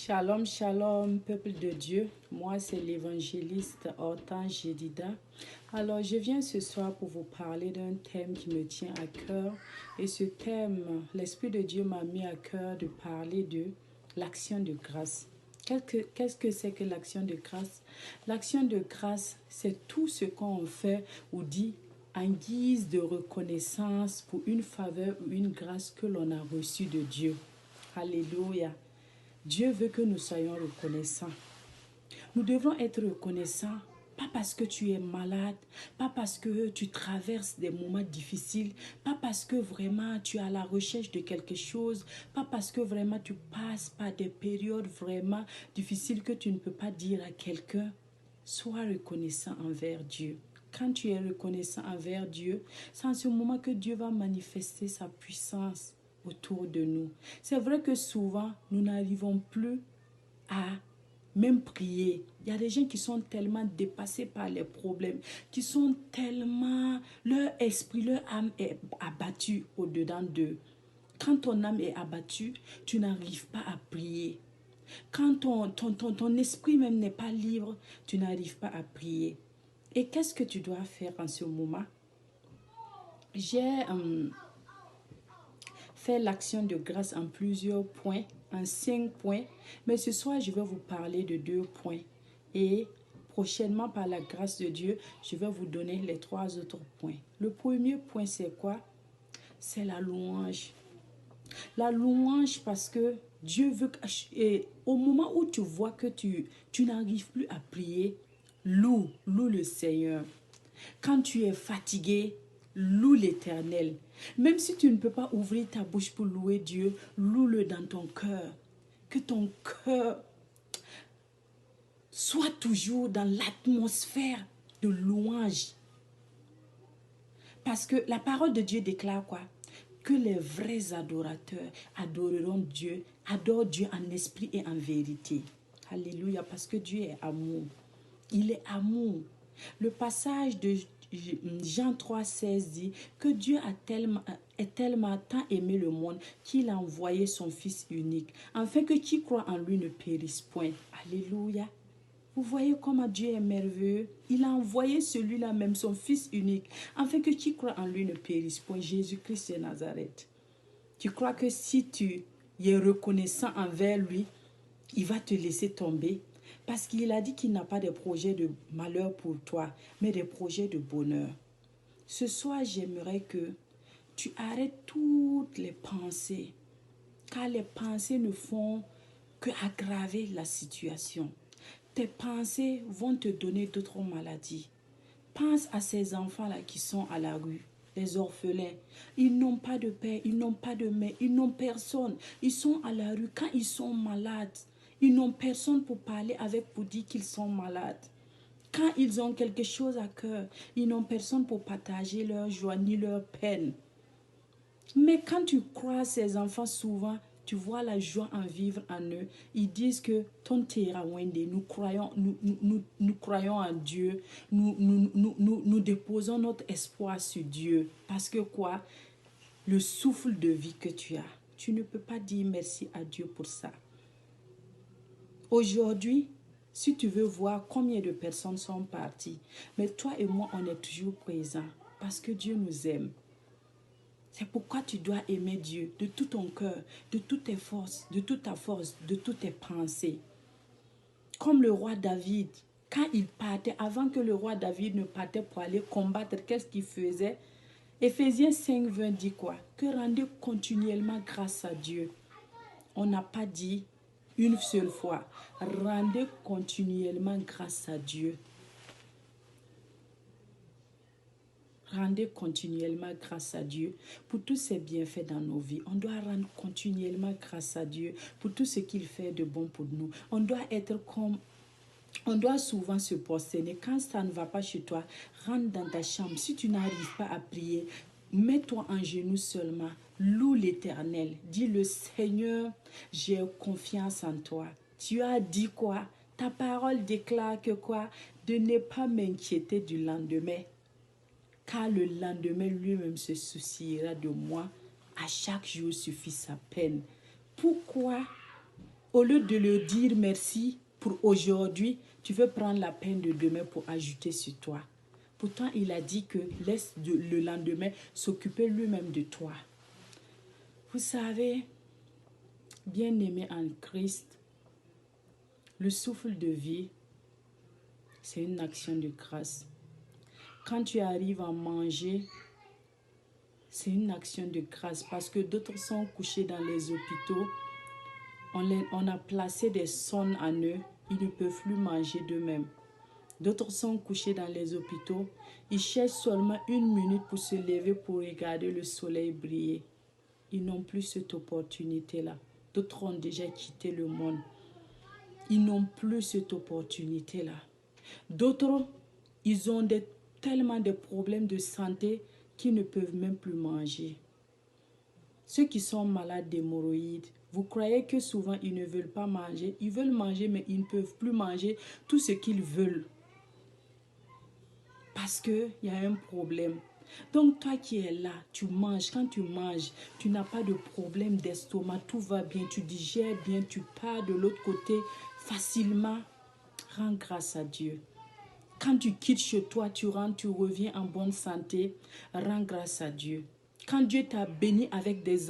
Shalom, shalom, peuple de Dieu. Moi, c'est l'évangéliste Hortense Jedida. Alors, je viens ce soir pour vous parler d'un thème qui me tient à cœur. Et ce thème, l'Esprit de Dieu m'a mis à cœur de parler de l'action de grâce. Qu'est-ce que c'est que l'action de grâce? L'action de grâce, c'est tout ce qu'on fait ou dit en guise de reconnaissance pour une faveur ou une grâce que l'on a reçue de Dieu. Alléluia. Dieu veut que nous soyons reconnaissants. Nous devons être reconnaissants, pas parce que tu es malade, pas parce que tu traverses des moments difficiles, pas parce que vraiment tu es à la recherche de quelque chose, pas parce que vraiment tu passes par des périodes vraiment difficiles que tu ne peux pas dire à quelqu'un. Sois reconnaissant envers Dieu. Quand tu es reconnaissant envers Dieu, c'est en ce moment que Dieu va manifester sa puissance autour de nous. C'est vrai que souvent, nous n'arrivons plus à même prier. Il y a des gens qui sont tellement dépassés par les problèmes, qui sont tellement... Leur esprit, leur âme est abattue au-dedans d'eux. Quand ton âme est abattue, tu n'arrives pas à prier. Quand ton esprit même n'est pas libre, tu n'arrives pas à prier. Et qu'est-ce que tu dois faire en ce moment? J'ai fait l'action de grâce en plusieurs points, en 5 points. Mais ce soir, je vais vous parler de 2 points. Et prochainement, par la grâce de Dieu, je vais vous donner les 3 autres points. Le premier point, c'est quoi? C'est la louange. La louange parce que Dieu veut... Et au moment où tu vois que tu n'arrives plus à prier, loue le Seigneur. Quand tu es fatigué, loue l'Éternel. Même si tu ne peux pas ouvrir ta bouche pour louer Dieu, loue-le dans ton cœur. Que ton cœur soit toujours dans l'atmosphère de louange. Parce que la parole de Dieu déclare quoi? Que les vrais adorateurs adoreront Dieu, adorent Dieu en esprit et en vérité. Alléluia, parce que Dieu est amour. Il est amour. Le passage de Jean 3,16 dit que Dieu a tellement tant aimé le monde qu'il a envoyé son Fils unique, afin que qui croit en lui ne périsse point. Alléluia. Vous voyez comment Dieu est merveilleux. Il a envoyé celui-là même, son Fils unique, afin que qui croit en lui ne périsse point. Jésus-Christ de Nazareth. Tu crois que si tu es reconnaissant envers lui, il va te laisser tomber? Parce qu'il a dit qu'il n'a pas de projets de malheur pour toi, mais des projets de bonheur. Ce soir, j'aimerais que tu arrêtes toutes les pensées, car les pensées ne font que aggraver la situation. Tes pensées vont te donner d'autres maladies. Pense à ces enfants-là qui sont à la rue, les orphelins. Ils n'ont pas de père, ils n'ont pas de mère, ils n'ont personne. Ils sont à la rue quand ils sont malades. Ils n'ont personne pour parler avec pour dire qu'ils sont malades. Quand ils ont quelque chose à cœur, ils n'ont personne pour partager leur joie ni leur peine. Mais quand tu crois ces enfants souvent, tu vois la joie en vivre en eux. Ils disent que ton terra wende, nous croyons en Dieu. Nous déposons notre espoir sur Dieu. Parce que quoi? Le souffle de vie que tu as. Tu ne peux pas dire merci à Dieu pour ça. Aujourd'hui, si tu veux voir combien de personnes sont parties, mais toi et moi, on est toujours présents. Parce que Dieu nous aime. C'est pourquoi tu dois aimer Dieu de tout ton cœur, de toutes tes forces, de toute ta force, de toutes tes pensées. Comme le roi David, quand il partait, avant que le roi David ne partait pour aller combattre, qu'est-ce qu'il faisait? Éphésiens 5:20 dit quoi? Que rendez continuellement grâce à Dieu. On n'a pas dit une seule fois. Rendez continuellement grâce à Dieu. Rendez continuellement grâce à Dieu pour tous ses bienfaits dans nos vies. On doit rendre continuellement grâce à Dieu pour tout ce qu'il fait de bon pour nous. On doit souvent se prosterner. Quand ça ne va pas chez toi, rentre dans ta chambre. Si tu n'arrives pas à prier, mets-toi en genoux seulement. Loue l'Éternel. Dis le Seigneur, j'ai confiance en toi. Tu as dit quoi? Ta parole déclare que quoi? De ne pas m'inquiéter du lendemain. Car le lendemain lui-même se souciera de moi. À chaque jour suffit sa peine. Pourquoi Au lieu de le dire merci pour aujourd'hui, tu veux prendre la peine de demain pour ajouter sur toi. Pourtant, il a dit que laisse le lendemain s'occuper lui-même de toi. Vous savez, bien-aimé en Christ, le souffle de vie, c'est une action de grâce. Quand tu arrives à manger, c'est une action de grâce parce que d'autres sont couchés dans les hôpitaux. On a placé des sondes en eux, ils ne peuvent plus manger d'eux-mêmes. D'autres sont couchés dans les hôpitaux, ils cherchent seulement 1 minute pour se lever pour regarder le soleil briller. Ils n'ont plus cette opportunité-là. D'autres ont déjà quitté le monde. Ils n'ont plus cette opportunité-là. D'autres, ils ont tellement de problèmes de santé qu'ils ne peuvent même plus manger. Ceux qui sont malades d'hémorroïdes, vous croyez que souvent ils ne veulent pas manger? Ils veulent manger, mais ils ne peuvent plus manger tout ce qu'ils veulent. Parce qu'il y a un problème. Donc toi qui es là, tu manges. Quand tu manges, tu n'as pas de problème d'estomac. Tout va bien, tu digères bien, tu pars de l'autre côté facilement. Rends grâce à Dieu. Quand tu quittes chez toi, tu rentres, tu reviens en bonne santé. Rends grâce à Dieu. Quand Dieu t'a béni avec des enfants,